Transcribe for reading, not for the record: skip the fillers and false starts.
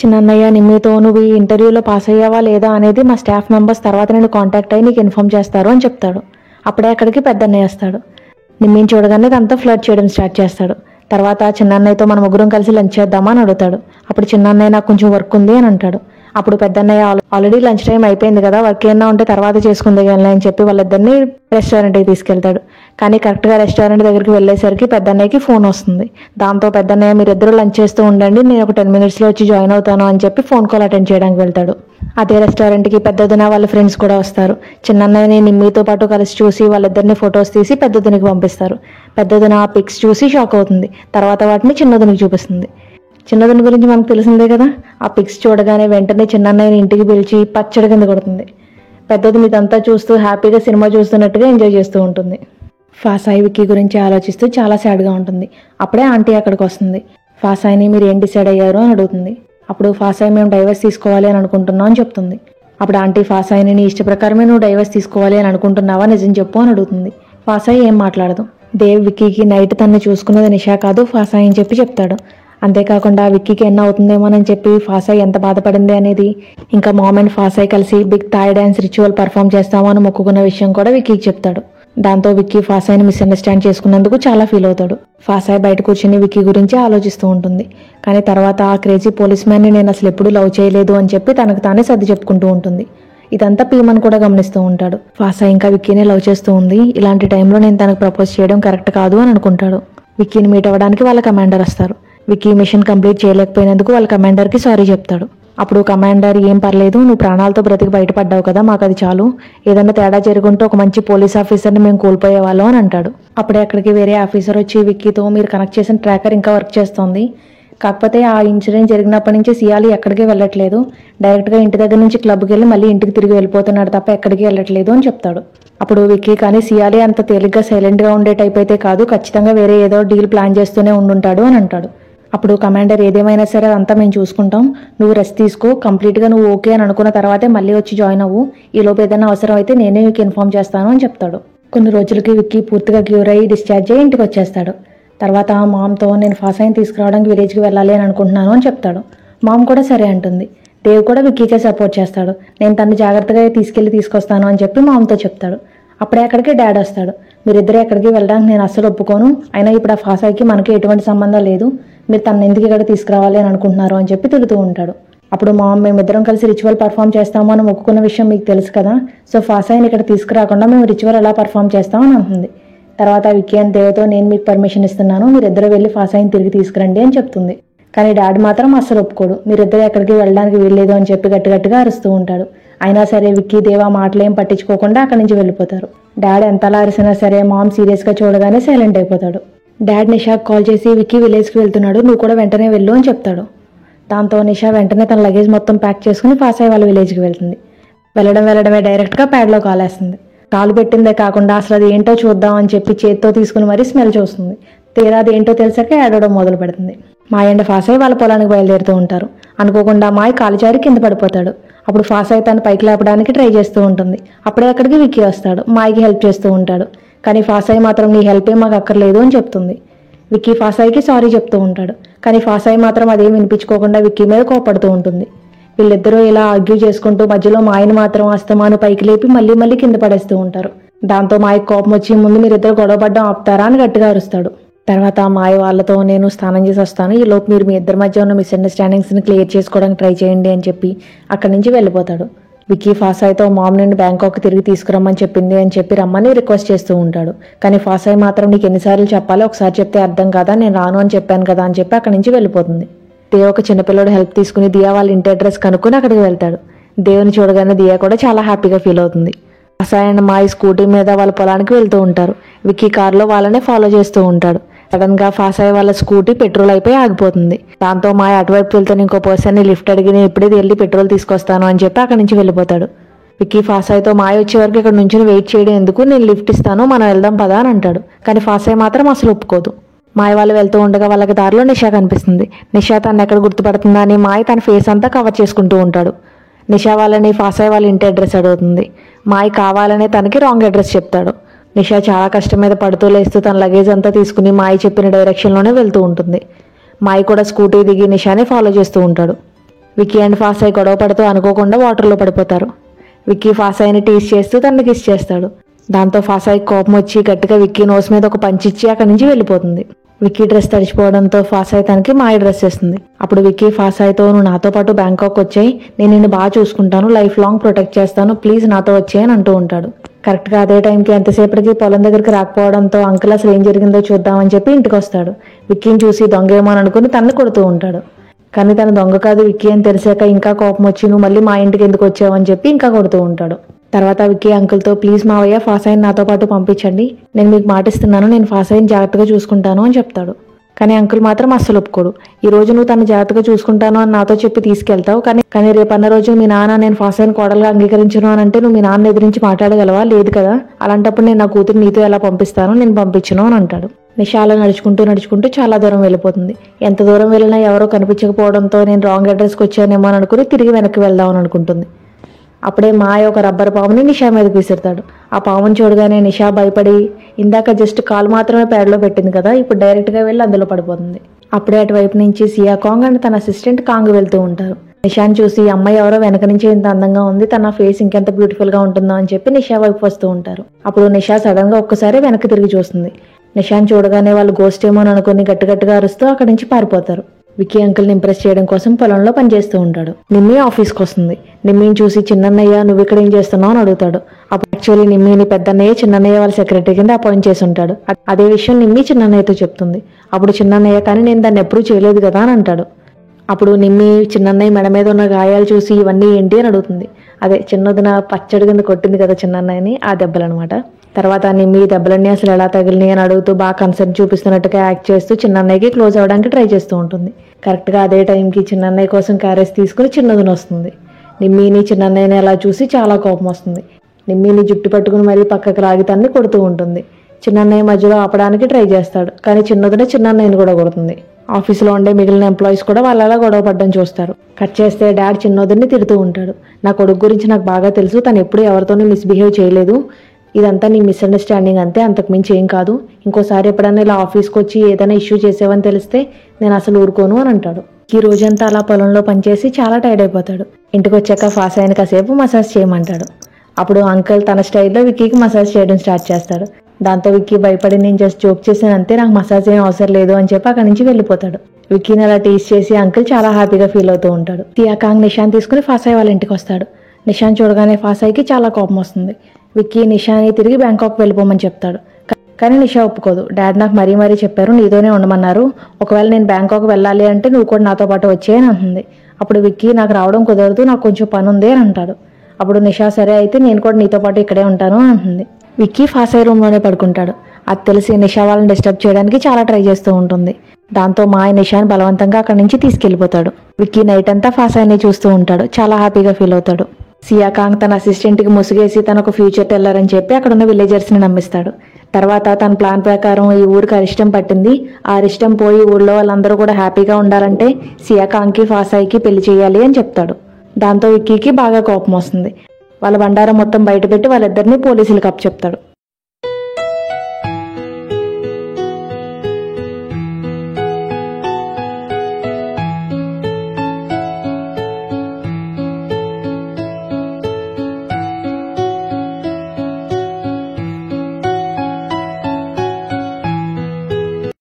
చిన్నన్నయ్య నిమ్మితో నువ్వు ఈ ఇంటర్వ్యూలో పాస్ అయ్యావా లేదా అనేది మా స్టాఫ్ మెంబర్స్ తర్వాత నేను కాంటాక్ట్ అయ్యి నీకు ఇన్ఫార్మ్ చేస్తారు అని చెప్తాడు. అప్పుడే అక్కడికి పెద్దన్నయ్య వస్తాడు. నిమ్మిని చూడగానే తనతో ఫ్లర్ట్ చేయడం స్టార్ట్ చేస్తాడు. తర్వాత చిన్నన్నయ్యతో మన ముగ్గురం కలిసి లంచ్ చేద్దామా అని అడుగుతాడు. అప్పుడు చిన్నన్నయ్య నాకు కొంచెం వర్క్ ఉంది అని అంటాడు. అప్పుడు పెద్దన్నయ్య ఆల్రెడీ లంచ్ టైం అయిపోయింది కదా, వర్క్ ఏమన్నా ఉంటే తర్వాత చేసుకుంది కానీ అని చెప్పి వాళ్ళిద్దరిని రెస్టారెంట్కి తీసుకెళ్తాడు. కానీ కరెక్ట్గా రెస్టారెంట్ దగ్గరికి వెళ్ళేసరికి పెద్దన్నయ్యకి ఫోన్ వస్తుంది. దాంతో పెద్దన్నయ్య మీరిద్దరూ లంచ్ చేస్తూ ఉండండి, నేను ఒక 10 minutesలో వచ్చి జాయిన్ అవుతాను అని చెప్పి ఫోన్ కాల్ అటెండ్ చేయడానికి వెళ్తాడు. అదే రెస్టారెంట్కి పెద్దదిన వాళ్ళ ఫ్రెండ్స్ కూడా వస్తారు. చిన్నన్నయ్యని నిమ్మితో పాటు కలిసి చూసి వాళ్ళిద్దరిని ఫొటోస్ తీసి పెద్దదినికి పంపిస్తారు. పెద్దదిన ఆ పిక్స్ చూసి షాక్ అవుతుంది. తర్వాత వాటిని చిన్నదినికి చూపిస్తుంది. చిన్నదని గురించి మనకు తెలిసిందే కదా, ఆ పిక్స్ చూడగానే వెంటనే చిన్నన్నయ్యని ఇంటికి పిలిచి పచ్చడి కింద కొడుతుంది. పెద్దది ఇదంతా చూస్తూ హ్యాపీగా సినిమా చూస్తున్నట్టుగా ఎంజాయ్ చేస్తూ ఉంటుంది. ఫాసాయి విక్కీ గురించి ఆలోచిస్తూ చాలా సాడ్గా ఉంటుంది. అప్పుడే ఆంటీ అక్కడికి వస్తుంది. ఫాసాయిని మీరు ఏం డిసైడ్ అయ్యారు అని అడుగుతుంది. అప్పుడు ఫాసాయి మేము డైవర్స్ తీసుకోవాలి అని అనుకుంటున్నాం అని చెప్తుంది. అప్పుడు ఆంటీ ఫాసాయిని నీ ఇష్ట ప్రకారమే నువ్వు డైవర్స్ తీసుకోవాలి అని అనుకుంటున్నావా, నిజం చెప్పు అని అడుగుతుంది. ఫాసాయి ఏం మాట్లాడదు. దేవ్ విక్కీకి నైట్ తనని చూసుకున్నది నిషా కాదు ఫాసాయి అని చెప్తాడు. అంతేకాకుండా విక్కీకి ఎన్న అవుతుందేమోనని చెప్పి ఫాసాయి ఎంత బాధపడింది అనేది, ఇంకా మామ్ అండ్ ఫాసాయి కలిసి బిగ్ థాయ్ డాన్స్ రిచువల్ పర్ఫామ్ చేస్తామో అని మొక్కుకున్న విషయం కూడా విక్కీకి చెప్తాడు. దాంతో విక్కీ ఫాసాయిని మిస్అండర్స్టాండ్ చేసుకున్నందుకు చాలా ఫీల్ అవుతాడు. ఫాసాయి బయట కూర్చొని విక్కీ గురించి ఆలోచిస్తూ ఉంటుంది. కానీ తర్వాత ఆ క్రేజీ పోలీస్ మ్యాన్ని నేను అసలు ఎప్పుడూ లవ్ చేయలేదు అని చెప్పి తనకు తానే సర్ది చెప్పుకుంటూ ఉంటుంది. ఇదంతా పీమన్ కూడా గమనిస్తూ ఉంటాడు. ఫాసాయి ఇంకా విక్కీనే లవ్ చేస్తూ ఉంది, ఇలాంటి టైంలో నేను తనకు ప్రపోజ్ చేయడం కరెక్ట్ కాదు అని అనుకుంటాడు. విక్కీని మీట్ అవ్వడానికి వాళ్ళ కమాండర్ వస్తారు. విక్కీ మిషన్ కంప్లీట్ చేయలేకపోయినందుకు వాళ్ళ కమాండర్కి సారీ చెప్తాడు. అప్పుడు కమాండర్ ఏం పర్లేదు, నువ్వు ప్రాణాలతో బ్రతికి బయటపడ్డావు కదా, మాకు అది చాలు, ఏదన్నా తేడా జరుగుంటే ఒక మంచి పోలీస్ ఆఫీసర్ని మేము కోల్పోయేవాళ్ళం అని అంటాడు. అప్పుడే అక్కడికి వేరే ఆఫీసర్ వచ్చి విక్కీతో మీరు కనెక్ట్ చేసిన ట్రాకర్ ఇంకా వర్క్ చేస్తోంది, కాకపోతే ఆ ఇన్సిడెంట్ జరిగినప్పటి నుంచి సియాలి ఎక్కడికి వెళ్ళట్లేదు, డైరెక్ట్గా ఇంటి దగ్గర నుంచి క్లబ్కి వెళ్ళి మళ్ళీ ఇంటికి తిరిగి వెళ్ళిపోతున్నాడు తప్ప ఎక్కడికి వెళ్ళట్లేదు అని చెప్తాడు. అప్పుడు విక్కీ కానీ సియాలి అంత తేలిగ్గా సైలెంట్గా ఉండే టైప్ అయితే కాదు, ఖచ్చితంగా వేరే ఏదో డీల్ ప్లాన్ చేస్తూనే ఉండుంటాడు అని అంటాడు. అప్పుడు కమాండర్ ఏదేమైనా సరే అదంతా మేము చూసుకుంటాం, నువ్వు రెస్ట్ తీసుకో, కంప్లీట్గా నువ్వు ఓకే అని అనుకున్న తర్వాతే మళ్ళీ వచ్చి జాయిన్ అవ్వు, ఈలోపు ఏదైనా అవసరం అయితే నేనే మీకు ఇన్ఫార్మ్ చేస్తాను అని చెప్తాడు. కొన్ని రోజులకి విక్కీ పూర్తిగా క్యూర్ అయ్యి డిశ్చార్జ్ అయ్యి ఇంటికి వచ్చేస్తాడు. తర్వాత మామ్తో నేను ఫాసాయిని తీసుకురావడానికి విలేజ్కి వెళ్ళాలి అని అనుకుంటున్నాను అని చెప్తాడు. మామ్ కూడా సరే అంటుంది. దేవ్ కూడా విక్కీకే సపోర్ట్ చేస్తాడు. నేను తను జాగ్రత్తగా తీసుకొస్తాను అని చెప్పి మామ్తో చెప్తాడు. అప్పుడే అక్కడికి డాడ్ వస్తాడు. మీరిద్దరే ఎక్కడికి వెళ్ళడానికి నేను అస్సలు ఒప్పుకోను, అయినా ఇప్పుడు ఆ ఫాసాయికి మనకి ఎటువంటి సంబంధం లేదు, మీరు తను ఎందుకు ఇక్కడ తీసుకురావాలి అని అనుకుంటున్నారు అని చెప్పి తిడుతూ ఉంటాడు. అప్పుడు మేమిద్దరం కలిసి రిచువల్ పర్ఫామ్ చేస్తాము అని మొక్కుకున్న విషయం మీకు తెలుసు కదా, సో ఫాసాయిని ఇక్కడ తీసుకురాకుండా మేము రిచువల్ ఎలా పర్ఫామ్ చేస్తామని అంటుంది. తర్వాత విక్కీ అండ్ దేవ్తో నేను మీకు పర్మిషన్ ఇస్తున్నాను, మీరిద్దరు వెళ్ళి ఫాసాయిని తిరిగి తీసుకురండి అని చెప్తుంది. కానీ డాడీ మాత్రం అస్సలు ఒప్పుకోడు. మీరిద్దరు ఎక్కడికి వెళ్ళడానికి వీల్లేదు అని చెప్పి గట్టిగా అరుస్తూ ఉంటాడు. అయినా సరే విక్కీ దేవ్ ఆ మాటలేం పట్టించుకోకుండా అక్కడి నుంచి వెళ్ళిపోతారు. డాడ్ ఎంతలా అరిసినా సరే మామ్ సీరియస్గా చూడగానే సైలెంట్ అయిపోతాడు. డాడ్ నిషాకి కాల్ చేసి విక్కీ విలేజ్కి వెళ్తున్నాడు, నువ్వు కూడా వెంటనే వెళ్ళు అని చెప్తాడు. దాంతో నిషా వెంటనే తన లగేజ్ మొత్తం ప్యాక్ చేసుకుని ఫాసాయి వాళ్ళ విలేజ్కి వెళ్తుంది. వెళ్ళడమే డైరెక్ట్గా ప్యాడ్లో కాలేస్తుంది. కాలు పెట్టిందే కాకుండా అసలు అది ఏంటో చూద్దాం అని చెప్పి చేత్తో తీసుకుని మరీ స్మెల్ చూస్తుంది. తీరా అది ఏంటో తెలిసాక ఏడవడం మొదలు పెడుతుంది. మాయ అండ్ ఫాసాయి వాళ్ళ పొలానికి బయలుదేరుతూ ఉంటారు. అనుకోకుండా మాయ కాలుజారి కింద పడిపోతాడు. అప్పుడు ఫాసాయి తను పైకి లేపడానికి ట్రై చేస్తూ ఉంటుంది. అప్పుడే అక్కడికి విక్కీ వస్తాడు. మాయకి హెల్ప్ చేస్తూ ఉంటాడు. కానీ ఫాసాయి మాత్రం నీ హెల్ప్ ఏం మాకు అక్కర్లేదు అని చెప్తుంది. విక్కీ ఫాసాయికి సారీ చెప్తూ ఉంటాడు. కానీ ఫాసాయి మాత్రం అదేం వినిపించుకోకుండా విక్కీ మీద కోపడుతూ ఉంటుంది. వీళ్ళిద్దరూ ఇలా ఆర్గ్యూ చేసుకుంటూ మధ్యలో మాయని మాత్రం అస్తమాను పైకి లేపి మళ్ళీ కింద పడేస్తూ ఉంటారు. దాంతో మాయకి కోపం వచ్చి ముందు మీరిద్దరు గొడవపడ్డం ఆపుతారా అని గట్టిగా అరుస్తాడు. తర్వాత మాయ వాళ్ళతో నేను స్నానం చేసి వస్తాను, ఈ లోపు మీరు మీ ఇద్దరి మధ్య ఉన్న మిస్అండర్స్టాండింగ్స్ని క్లియర్ చేసుకోవడానికి ట్రై చేయండి అని చెప్పి అక్కడి నుంచి వెళ్ళిపోతాడు. విక్కీ ఫాసాయితో మామ్ నుండి బ్యాంకాక్ తిరిగి తీసుకురమ్మని చెప్పింది అని చెప్పి రమ్మని రిక్వెస్ట్ చేస్తూ ఉంటాడు. కానీ ఫాసాయి మాత్రం నీకు ఎన్నిసార్లు చెప్పాలి, ఒకసారి చెప్తే అర్థం కాదా, నేను రాను అని చెప్పాను కదా అని చెప్పి అక్కడి నుంచి వెళ్ళిపోతుంది. దేవ్ ఒక చిన్నపిల్లడు హెల్ప్ తీసుకుని దియా వాళ్ళ ఇంటి అడ్రస్ కనుక్కొని అక్కడికి వెళ్తాడు. దేవుని చూడగానే దియా కూడా చాలా హ్యాపీగా ఫీల్ అవుతుంది. ఫాసాయి అండ్ మాయ స్కూటీ మీద వాళ్ళ పొలానికి వెళ్తూ ఉంటారు. విక్కీ కారులో వాళ్ళనే ఫాలో చేస్తూ ఉంటాడు. సడన్ గా ఫాసాయి వాళ్ళ స్కూటీ పెట్రోల్ అయిపోయి ఆగిపోతుంది. దాంతో మాయ అటువైపు వెళ్తాను ఇంకో పర్సన్ని లిఫ్ట్ అడిగి నేను ఇప్పుడే వెళ్ళి పెట్రోల్ తీసుకొస్తాను అని చెప్పి అక్కడి నుంచి వెళ్ళిపోతాడు. విక్కీ ఫాసాయితో మాయ వచ్చే వరకు ఇక్కడ నుంచి వెయిట్ చేయడం ఎందుకు, నేను లిఫ్ట్ ఇస్తాను, మనం వెళ్దాం పదా అని అంటాడు. కానీ ఫాసాయి మాత్రం అసలు ఒప్పుకోదు. మాయ వాళ్ళు వెళ్తూ ఉండగా వాళ్ళకి దారిలో నిషా కనిపిస్తుంది. నిషా తను ఎక్కడ గుర్తుపడుతుందా అని మాయ తన ఫేస్ అంతా కవర్ చేసుకుంటూ ఉంటాడు. నిషా వాళ్ళని ఫాసాయి వాళ్ళ ఇంటి అడ్రస్ అడుగుతుంది. మాయ కావాలనే తనకి రాంగ్ అడ్రస్ చెప్తాడు. నిషా చాలా కష్టం మీద పడుతూ లేస్తూ తన లగేజ్ అంతా తీసుకుని మాయ చెప్పిన డైరెక్షన్లోనే వెళ్తూ ఉంటుంది. మాయ కూడా స్కూటీ దిగి నిషాని ఫాలో చేస్తూ ఉంటాడు. విక్కీ అండ్ ఫాసాయ్ గొడవ పడుతూ అనుకోకుండా వాటర్లో పడిపోతారు. విక్కీ ఫాసాయ్ని టీస్ చేస్తూ తనకి కిస్ చేస్తాడు. దాంతో ఫాసాయ్ కోపం వచ్చి గట్టిగా విక్కీ నోస్ మీద ఒక పంచ్ ఇచ్చి అక్కడి నుంచి వెళ్ళిపోతుంది. విక్కీ డ్రెస్ తడిచిపోవడంతో ఫాసాయ్ తనకి మాయ డ్రెస్ చేస్తుంది. అప్పుడు విక్కీ ఫాసాయ్తో నువ్వు నాతో పాటు బ్యాంకాక్ వచ్చాయి, నేను నిన్ను బాగా చూసుకుంటాను, లైఫ్ లాంగ్ ప్రొటెక్ట్ చేస్తాను, ప్లీజ్ నాతో వచ్చాయి అని అంటూ ఉంటాడు. కరెక్ట్గా అదే టైంకి ఎంతసేపటికి పొలం దగ్గరికి రాకపోవడంతో అంకుల్ అసలు ఏం జరిగిందో చూద్దామని చెప్పి ఇంటికి వస్తాడు. విక్కీని చూసి దొంగేమో అని అనుకుని తనని కొడుతూ ఉంటాడు. కానీ తన దొంగ కాదు విక్కీ అని తెలిసాక ఇంకా కోపం వచ్చి నువ్వు మళ్ళీ మా ఇంటికి ఎందుకు వచ్చావు అని చెప్పి ఇంకా కొడుతూ ఉంటాడు. తర్వాత విక్కీ అంకుల్తో ప్లీజ్ మావయ్య ఫాసాయ్ని నాతో పాటు పంపించండి, నేను మీకు మాటిస్తున్నాను, నేను ఫాసాయ్ని జాగ్రత్తగా చూసుకుంటాను అని చెప్తాడు. కానీ అంకుల్ మాత్రం అస్సలు ఒప్పుకోడు. ఈ రోజు నువ్వు తను జాగ్రత్తగా చూసుకుంటాను అని నాతో చెప్పి తీసుకెళ్తావు, కానీ రేపన్న రోజు మీ నాన్న నేను ఫాసాయ్ని కోడలుగా అంగీకరించను అని అంటే నువ్వు మీ నాన్న ఎదిరించి మాట్లాడగలవా? లేదు కదా, అలాంటప్పుడు నేను నా కూతురు నీతో ఎలా పంపిస్తాను, నేను పంపించను అని అంటాడు. నిషా అలా నడుచుకుంటూ చాలా దూరం వెళ్ళిపోతుంది. ఎంత దూరం వెళ్ళినా ఎవరో కనిపించకపోవడంతో నేను రాంగ్ అడ్రస్కి వచ్చానేమో అని అనుకుని తిరిగి వెనక్కి వెళ్దామని అనుకుంటుంది. అప్పుడే మాయ ఒక రబ్బర్ పాముని నిషా మీదకి విసురుతాడు. ఆ పాముని చూడగానే నిషా భయపడి ఇందాక జస్ట్ కాలు మాత్రమే ప్యాడ్లో పెట్టింది కదా, ఇప్పుడు డైరెక్ట్గా వెళ్ళి అందులో పడిపోతుంది. అప్పుడే అటువైపు నుంచి సియా కాంగ్ అండ్ తన అసిస్టెంట్ కాంగ్ వెళ్తూ ఉంటారు. నిషాని చూసి అమ్మాయి ఎవరో వెనక నుంచి ఇంత అందంగా ఉంది, తన ఫేస్ ఇంకెంత బ్యూటిఫుల్ గా ఉంటుందో అని చెప్పి నిషా వైపు వస్తూ ఉంటారు. అప్పుడు నిషా సడన్ గా ఒక్కసారి వెనక్కి తిరిగి చూస్తుంది. నిషాని చూడగానే వాళ్ళు గోస్ట్ ఏమో అని అనుకుని గట్టిగట్టిగా అరుస్తూ అక్కడి నుంచి పారిపోతారు. విక్కీ అంకుల్ని ఇంప్రెస్ చేయడం కోసం పొలంలో పనిచేస్తూ ఉంటాడు. నిమ్మి ఆఫీస్కి వస్తుంది. నిమ్మిని చూసి చిన్నన్నయ్య నువ్వు ఇక్కడ ఏం చేస్తున్నావు అని అడుగుతాడు. అప్పుడు యాక్చువల్లీ నిమ్మిని పెద్దన్నయ్య చిన్నన్నయ్య వాళ్ళ సెక్రటరీ కింద అపాయింట్ చేసి ఉంటాడు. అదే విషయం నిమ్మి చిన్నన్నయ్యతో చెప్తుంది. అప్పుడు చిన్నన్నయ్య కానీ నేను దాన్ని ఎప్పుడూ చేయలేదు కదా అని అంటాడు. అప్పుడు నిమ్మి చిన్నన్నయ్య మెడ మీద ఉన్న గాయాలు చూసి ఇవన్నీ ఏంటి అని అడుగుతుంది. అదే చిన్నదిన పచ్చడి కింద కొట్టింది కదా చిన్నన్నయ్యని, ఆ దెబ్బలనమాట. తర్వాత నిమ్మి దెబ్బలన్నీ అసలు ఎలా తగిలినాయి అని అడుగుతూ బాగా కన్సర్న్ చూపిస్తున్నట్టుగా యాక్ట్ చేస్తూ చిన్నన్నయ్యకి క్లోజ్ అవ్వడానికి ట్రై చేస్తూ ఉంటుంది. కరెక్ట్గా అదే టైంకి చిన్నన్నయ్య కోసం క్యారేజ్ తీసుకుని చిన్నదిన వస్తుంది. నిమ్మిని చిన్నన్నయ్యని అలా చూసి చాలా కోపం వస్తుంది. నిమ్మిని జుట్టు పట్టుకుని మరీ పక్కకు లాగి తన్ని కొడుతూ ఉంటుంది. చిన్నన్నయ్య మధ్యలో ఆపడానికి ట్రై చేస్తాడు, కానీ చిన్నదిన చిన్నన్నయ్యని కూడా కొడుతుంది. ఆఫీసులో ఉండే మిగిలిన ఎంప్లాయీస్ కూడా వాళ్ళలా గొడవ పడ్డం చూస్తారు. కట్ చేస్తే డాడ్ చిన్నోదిని తిడుతూ ఉంటాడు. నా కొడుకు గురించి నాకు బాగా తెలుసు, తను ఎప్పుడు ఎవరితోనూ మిస్బిహేవ్ చేయలేదు, ఇదంతా నీ మిస్అండర్స్టాండింగ్ అంతే, అంతకుమించి ఏం కాదు, ఇంకోసారి ఎప్పుడైనా ఇలా ఆఫీస్కి వచ్చి ఏదైనా ఇష్యూ చేసేవని తెలిస్తే నేను అసలు ఊరుకోను అని అంటాడు. ఈ రోజంతా అలా పొలంలో పనిచేసి చాలా టైర్డ్ అయిపోతాడు. ఇంటికి వచ్చాక ఫాసాయ్ని కాసేపు మసాజ్ చేయమంటాడు. అప్పుడు అంకుల్ తన స్టైల్లో విక్కీకి మసాజ్ చేయడం స్టార్ట్ చేస్తాడు. దాంతో విక్కీ భయపడి నేను జస్ట్ జోక్ చేశాను అంతే, నాకు మసాజ్ ఏం అవసరం లేదు అని చెప్పి అక్కడి నుంచి వెళ్ళిపోతాడు. విక్కీని అలా టీస్ చేసి అంకుల్ చాలా హ్యాపీగా ఫీల్ అవుతూ ఉంటాడు. సియా కాంగ్ నిషాన్ తీసుకుని ఫాసాయ్ వాళ్ళ ఇంటికి వస్తాడు. నిషాన్ చూడగానే ఫాసాయ్కి చాలా కోపం వస్తుంది. విక్కీ నిషాని తిరిగి బ్యాంకాక్ వెళ్ళిపోమని చెప్తాడు. కానీ నిషా ఒప్పుకోదు. డాడ్ నాకు మరీ చెప్పారు నీతోనే ఉండమన్నారు, ఒకవేళ నేను బ్యాంకాక్ వెళ్ళాలి అంటే నువ్వు కూడా నాతో పాటు వచ్చేయని అంటుంది. అప్పుడు విక్కీ నాకు రావడం కుదరదు, నాకు కొంచెం పని ఉంది అని అంటాడు. అప్పుడు నిషా సరే అయితే నేను కూడా నీతో పాటు ఇక్కడే ఉంటాను అని అంటుంది. విక్కీ ఫాసాయ్ రూమ్లోనే పడుకుంటాడు. అది తెలిసి నిషా వాళ్ళని డిస్టర్బ్ చేయడానికి చాలా ట్రై చేస్తూ ఉంటుంది. దాంతో మాయ నిషాని బలవంతంగా అక్కడి నుంచి తీసుకెళ్లిపోతాడు. విక్కీ నైట్ అంతా ఫాసాయ్ని చూస్తూ ఉంటాడు. చాలా హ్యాపీగా ఫీల్ అవుతాడు. సియా కాంగ్ తన అసిస్టెంట్కి ముసుగేసి తనకు ఫ్యూచర్ టెల్లర్ అని చెప్పి అక్కడ ఉన్న విలేజర్స్ని నమ్మిస్తాడు. తర్వాత తన ప్లాన్ ప్రకారం ఈ ఊరికి అరిష్టం పట్టింది, ఆ అరిష్టం పోయి ఊళ్ళో వాళ్ళందరూ కూడా హ్యాపీగా ఉండాలంటే సియా కాంగ్కి ఫాసాయ్కి పెళ్లి చేయాలి అని చెప్తాడు. దాంతో విక్కీకి బాగా కోపం వస్తుంది. వాళ్ళ బండారం మొత్తం బయటపెట్టి వాళ్ళిద్దరిని పోలీసులకు అప్పచెప్తాడు.